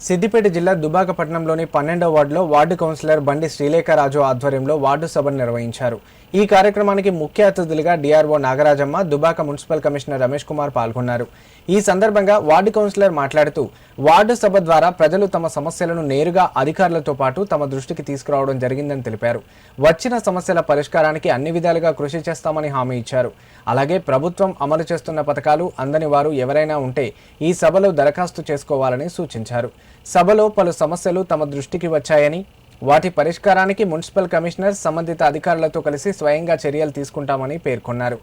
సిద్దిపేట జిల్లా దుబాక పట్టణంలోని 12వ వార్డులో వార్డు కౌన్సిలర్ బండి శ్రీలేఖరాజు ఆధ్వర్యంలో వార్డు సభను నిర్వహించారు. ఈ కార్యక్రమానికి ముఖ్య అతిథులుగా DRO Nagarajamma, Dubaka municipal commissioner Ramesh Kumar పాల్గొన్నారు. ఈ సందర్భంగా వార్డు కౌన్సిలర్ మాట్లాడుతూ వార్డు సభ ద్వారా ప్రజలు తమ సమస్యలను నేరుగా అధికారులతో పాటు తమ దృష్టికి తీసుకురావడం జరిగిందని తెలిపారు. వచ్చిన సమస్యల పరిష్కారానికి అన్ని విధాలుగా కృషి చేస్తామని హామీ ఇచ్చారు. అలాగే ప్రభుత్వం అమలు చేస్తున్న పథకాలు అందని వారు ఎవరైనా ఉంటే ఈ సభలో దరఖాస్తు చేసుకోవాలని సూచించారు. సభలో పలు సమస్యలు తమ దృష్టికి వచ్చాయని, వాటి పరిష్కారానికి మున్సిపల్ కమిషనర్ సంబంధిత అధికారులతో కలిసి స్వయంగా చర్యలు తీసుకుంటామని పేర్కొన్నారు.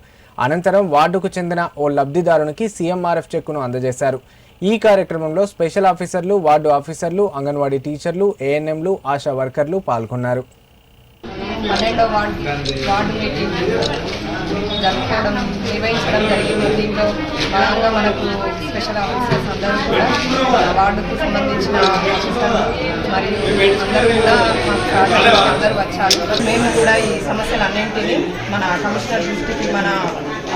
అనంతరం వార్డుకు చెందిన ఓ లబ్ధిదారునికి సీఎంఆర్ఎఫ్ చెక్కును అందజేశారు. ఈ కార్యక్రమంలో స్పెషల్ ఆఫీసర్లు, వార్డు ఆఫీసర్లు, అంగన్వాడీ టీచర్లు, ఏఎన్ఎంలు, ఆశా వర్కర్లు పాల్గొన్నారు. 12వ వార్డు మీటింగ్ నిర్వహించడం జరిగింది. దీంట్లో భాగంగా మనకు స్పెషల్ ఆఫీసర్స్ అందరూ కూడా వార్డుకు సంబంధించిన ఆఫీసర్లు మరియు అందరూ కూడా అందరూ వచ్చారు. మేము కూడా ఈ సమస్యలన్నింటినీ మన కమిషనర్ దృష్టికి, మన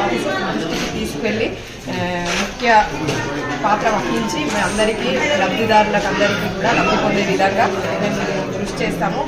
ఆఫీసర్ దృష్టికి తీసుకెళ్ళి ముఖ్య పాత్ర వహించి అందరికీ, లబ్ధిదారులకు అందరికీ కూడా లబ్ధి పొందే విధంగా మేము కృషి చేస్తాము.